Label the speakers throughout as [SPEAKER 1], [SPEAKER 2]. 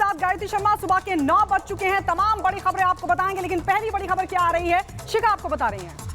[SPEAKER 1] साथ गायत्री शर्मा। सुबह के 9 बज चुके हैं। तमाम बड़ी खबरें आपको बताएंगे, लेकिन पहली बड़ी खबर क्या आ रही है शिखा आपको बता रही हैं।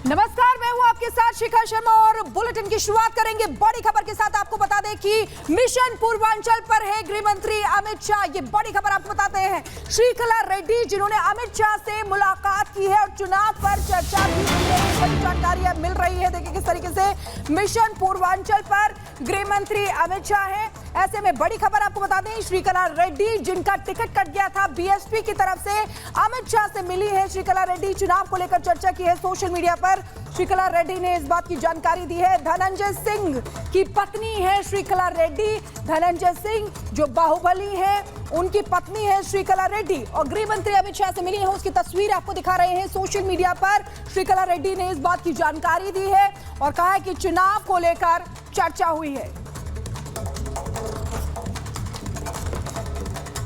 [SPEAKER 2] नमस्कार, मैं हूं आपके साथ शिखा शर्मा और बुलेटिन की शुरुआत करेंगे बड़ी खबर के साथ। आपको बता दें कि मिशन पूर्वांचल पर है गृह मंत्री अमित शाह। ये बड़ी खबर आपको बताते हैं। श्रीकला रेड्डी जिन्होंने अमित शाह से मुलाकात की है और चुनाव पर चर्चा की है, बड़ी जानकारी मिल रही है। देखिए किस तरीके से मिशन पूर्वांचल पर गृह मंत्री अमित शाह है। ऐसे में बड़ी खबर आपको बता दें, श्रीकला रेड्डी जिनका टिकट कट गया था बीएसपी की तरफ से, अमित शाह से मिली है श्रीकला रेड्डी। चुनाव को लेकर चर्चा की है सोशल मीडिया पर। श्रीकला रेड्डी ने इस बात की जानकारी दी है। धनंजय सिंह की पत्नी है श्रीकला रेड्डी। धनंजय सिंह जो बाहुबली है, उनकी पत्नी है श्रीकला रेड्डी और गृह मंत्री अमित शाह से मिली है। उसकी तस्वीर आपको दिखा रहे हैं सोशल मीडिया पर। श्रीकला रेड्डी ने इस बात की जानकारी दी है और कहा है कि चुनाव को लेकर चर्चा हुई है।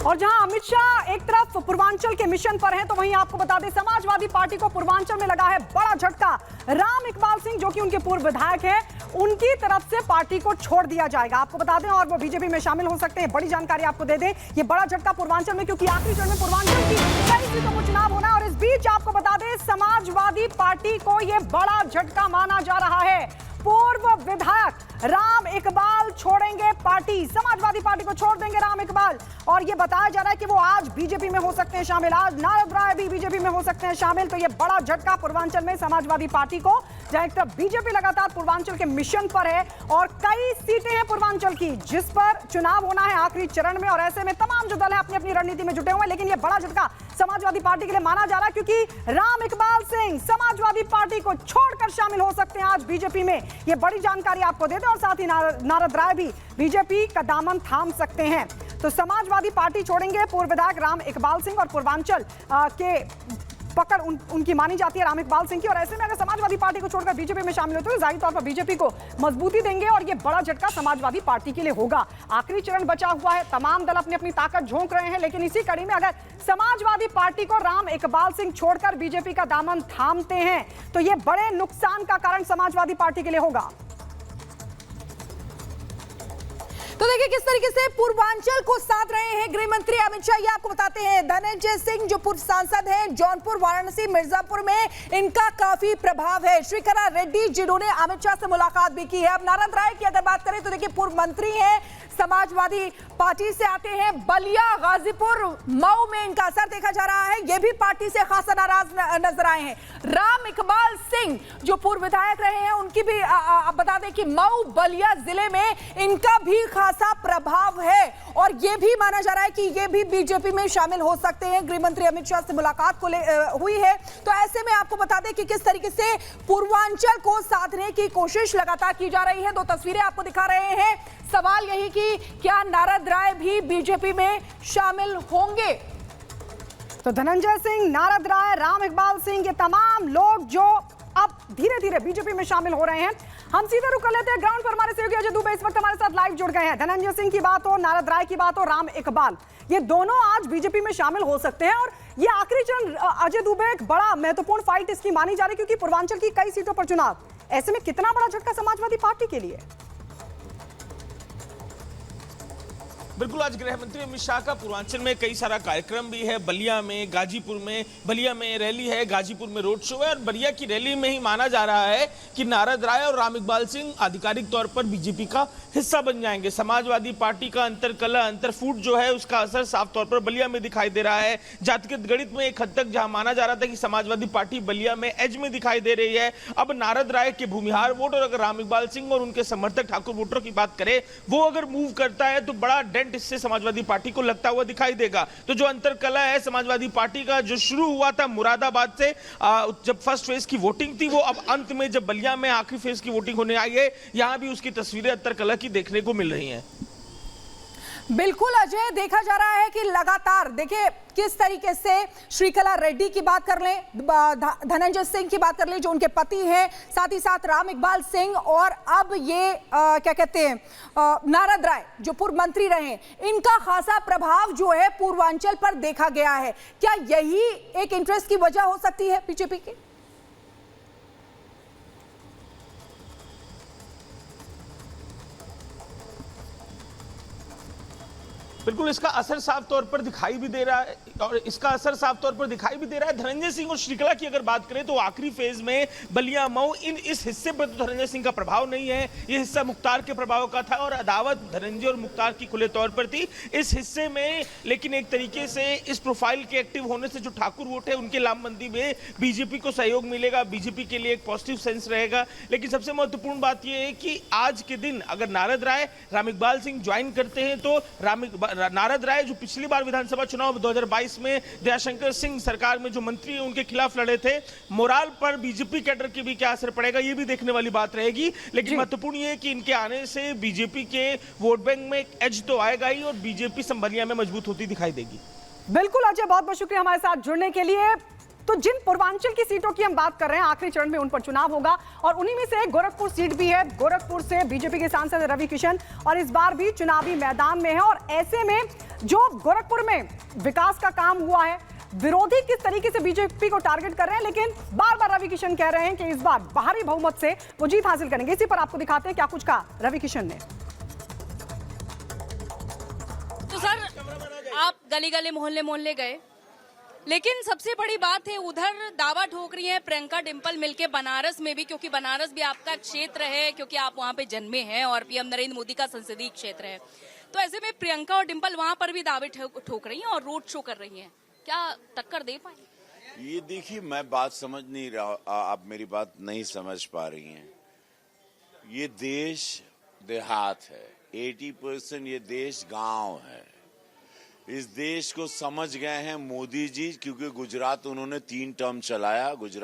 [SPEAKER 1] और जहां अमित शाह एक तरफ पूर्वांचल के मिशन पर हैं, तो वहीं आपको बता दें समाजवादी पार्टी को पूर्वांचल में लगा है बड़ा झटका। राम इकबाल सिंह जो कि उनके पूर्व विधायक हैं, उनकी तरफ से पार्टी को छोड़ दिया जाएगा। आपको बता दें और वो बीजेपी में शामिल हो सकते हैं। बड़ी जानकारी आपको दे दें, ये बड़ा झटका पूर्वांचल में, क्योंकि आखिरी चरण में पूर्वांचल की कई सीटों को चुनाव होना है। और इस बीच आपको बता दें समाजवादी पार्टी को यह बड़ा झटका माना जा रहा है। पूर्व विधायक राम इकबाल छोड़ेंगे पार्टी, समाजवादी पार्टी को छोड़ देंगे राम इकबाल। और यह बताया जा रहा है कि वो आज बीजेपी में हो सकते हैं शामिल, आज नारद राय भी बीजेपी में हो सकते हैं शामिल। तो यह बड़ा झटका पूर्वांचल में समाजवादी पार्टी को, जहां एक तरफ बीजेपी लगातार पूर्वांचल के मिशन पर है और कई सीटें हैं पूर्वांचल की जिस पर चुनाव होना है आखिरी चरण में। और ऐसे में तमाम जो दल है अपनी अपनी रणनीति में जुटे हुए हैं, लेकिन यह बड़ा झटका समाजवादी पार्टी के लिए माना जा रहा है, क्योंकि राम इकबाल सिंह समाजवादी पार्टी को छोड़कर शामिल हो सकते हैं आज बीजेपी में। यह बड़ी जानकारी आपको दे दें। और साथ ही नारद राय भी बीजेपी का दामन थाम सकते हैं। तो समाजवादी पार्टी छोड़ेंगे पूर्व विधायक राम इकबाल सिंह और पूर्वांचल के पकड़ उनकी मानी जाती है राम इकबाल सिंह की। और ऐसे में अगर समाजवादी पार्टी को छोड़कर बीजेपी में शामिल होते हैं तो जाहिर तौर पर बीजेपी को मजबूती देंगे और ये बड़ा झटका समाजवादी पार्टी के लिए होगा। आखिरी चरण बचा हुआ है, तमाम दल अपनी अपनी ताकत झोंक रहे हैं, लेकिन इसी कड़ी में अगर समाजवादी पार्टी को राम इकबाल सिंह छोड़कर बीजेपी का दामन थामते हैं तो ये बड़े नुकसान का कारण समाजवादी पार्टी के लिए होगा।
[SPEAKER 2] तो देखिए किस तरीके से पूर्वांचल को साध रहे हैं गृह मंत्री अमित शाह, ये आपको बताते हैं। धनंजय सिंह जो पूर्व सांसद हैं, जौनपुर, वाराणसी, मिर्जापुर में इनका काफी प्रभाव है। श्रीकला रेड्डी जिन्होंने अमित शाह से मुलाकात भी की है। अब नारद राय की अगर बात करें तो देखिए पूर्व मंत्री हैं, समाजवादी पार्टी से आते हैं। बलिया, गाजीपुर, मऊ में इनका असर देखा जा रहा है, ये भी पार्टी से खासा नाराज नजर आए हैं। राम इकबाल सिंह जो पूर्व विधायक रहे हैं, उनकी भी बता दें कि मऊ, बलिया जिले में इनका भी खासा प्रभाव है और ये भी माना जा रहा है कि ये भी बीजेपी में शामिल हो सकते हैं। गृह मंत्री अमित शाह से मुलाकात को हुई है। तो ऐसे में आपको बता दें कि किस तरीके से पूर्वांचल को साधने की कोशिश लगातार की जा रही है। 2 तस्वीरें आपको दिखा रहे हैं। सवाल यही कि क्या नारद राय भी बीजेपी में शामिल होंगे।
[SPEAKER 1] तो धनंजय सिंह, नारद राय, राम इकबाल सिंह, ये तमाम लोग जो अब धीरे धीरे बीजेपी में शामिल हो रहे हैं। हम सीधे रुक कर लेते हैं ग्राउंड पर। हमारे सहयोगी अजय दुबे इस वक्त हमारे साथ लाइव जुड़ गए हैं। धनंजय सिंह की बात हो, नारद राय की बात हो, राम इकबाल, ये दोनों आज बीजेपी में शामिल हो सकते हैं। और ये आखिरी चरण अजय दुबे एक बड़ा महत्वपूर्ण फाइट इसकी मानी जा रही है, क्योंकि पूर्वांचल की कई सीटों पर चुनाव। ऐसे में कितना बड़ा झटका समाजवादी पार्टी के लिए।
[SPEAKER 3] बिल्कुल, आज गृह मंत्री अमित शाह का पूर्वांचल में कई सारा कार्यक्रम भी है। बलिया में, गाजीपुर में, बलिया में रैली है, गाजीपुर में रोड शो है और बलिया की रैली में ही माना जा रहा है कि नारद राय और राम इकबाल सिंह आधिकारिक तौर पर बीजेपी का हिस्सा बन जाएंगे। समाजवादी पार्टी का अंतरकलह, अंतरफूट जो है उसका असर साफ तौर पर बलिया में दिखाई दे रहा है। जातिगत गणित में एक हद तक जहां माना जा रहा था कि समाजवादी पार्टी बलिया में एज में दिखाई दे रही है, अब नारद राय के भूमिहार वोट और अगर राम इकबाल सिंह और उनके समर्थक ठाकुर वोटरों की बात करें, वो अगर मूव करता है तो बड़ा डेंट इससे समाजवादी पार्टी को लगता हुआ दिखाई देगा। तो जो अंतरकलह है समाजवादी पार्टी का, जो शुरू हुआ था मुरादाबाद से जब फर्स्ट फेज की वोटिंग थी, वो अब अंत में जब बलिया में आखिरी फेज की वोटिंग होने आई है, यहां भी उसकी तस्वीरें अंतरकलह की देखने को मिल रही हैं।
[SPEAKER 2] बिल्कुल अजय, देखा जा रहा है कि लगातार देखिए किस तरीके से श्रीकला रेड्डी की बात कर लें, धनंजय सिंह की बात कर लें जो उनके पति हैं, साथ ही साथ राम इकबाल सिंह और अब ये क्या कहते हैं नारद राय जो पूर्व मंत्री रहे, इनका खासा प्रभाव जो है पूर्वांचल पर देखा गया है। क्या यही एक इंटरेस्ट की वजह हो सकती है बीजेपी की?
[SPEAKER 3] बिल्कुल इसका असर साफ तौर पर दिखाई भी दे रहा है और इसका असर साफ तौर पर दिखाई भी दे रहा है। धनंजय सिंह और श्रीकला की अगर बात करें तो आखिरी फेज में बलिया मऊ इस हिस्से पर तो धनंजय सिंह का प्रभाव नहीं है, ये हिस्सा मुख्तार के प्रभाव का था और अदावत धनंजय और मुख्तार की खुले तौर पर थी इस हिस्से में। लेकिन एक तरीके से इस प्रोफाइल के एक्टिव होने से जो ठाकुर वोट है उनके लामबंदी में बीजेपी को सहयोग मिलेगा, बीजेपी के लिए एक पॉजिटिव सेंस रहेगा। लेकिन सबसे महत्वपूर्ण बात यह है कि आज के दिन अगर नारद राय राम इकबाल सिंह ज्वाइन करते हैं तो नारद राय जो पिछली बार विधानसभा चुनाव 2022 में दयाशंकर सिंह सरकार में जो मंत्री उनके खिलाफ लड़े थे, मोराल पर बीजेपी कैडर के भी क्या असर पड़ेगा ये भी देखने वाली बात रहेगी। लेकिन महत्वपूर्ण ये है कि इनके आने से बीजेपी के वोट बैंक में एक एज तो आएगा ही और बीजेपी संभलिया में मजबूत होती दिखाई देगी।
[SPEAKER 1] बिल्कुल अजय, बहुत बहुत शुक्रिया हमारे साथ जुड़ने के लिए। तो जिन पूर्वांचल की सीटों की हम बात कर रहे हैं, आखिरी चरण में उन पर चुनाव होगा और उन्हीं में से एक गोरखपुर सीट भी है। गोरखपुर से बीजेपी के सांसद रवि किशन और इस बार भी चुनावी मैदान में है और ऐसे में जो गोरखपुर में विकास का काम हुआ है, विरोधी किस तरीके से बीजेपी को टारगेट कर रहे हैं, लेकिन बार बार रवि किशन कह रहे हैं कि इस बार भारी बहुमत से वो जीत हासिल करेंगे। इसी पर आपको दिखाते हैं क्या कुछ कहा रवि किशन ने।
[SPEAKER 4] तो सर आप गली गली मोहल्ले मोहल्ले गए, लेकिन सबसे बड़ी बात है उधर दावा ठोक रही है प्रियंका डिंपल मिलके बनारस में भी, क्योंकि बनारस भी आपका क्षेत्र है, क्योंकि आप वहां पे जन्मे हैं और पीएम नरेंद्र मोदी का संसदीय क्षेत्र है। तो ऐसे में प्रियंका और डिंपल वहां पर भी दावे ठोक रही हैं और रोड शो कर रही हैं, क्या टक्कर दे पाएंगे?
[SPEAKER 5] ये देखिए, मैं बात समझ नहीं रहा, आप मेरी बात नहीं समझ पा रही हैं। ये देश देहात है, 80% ये देश गांव है। इस देश को समझ गए हैं मोदी जी, क्योंकि गुजरात उन्होंने 3 टर्म चलाया। गुजरात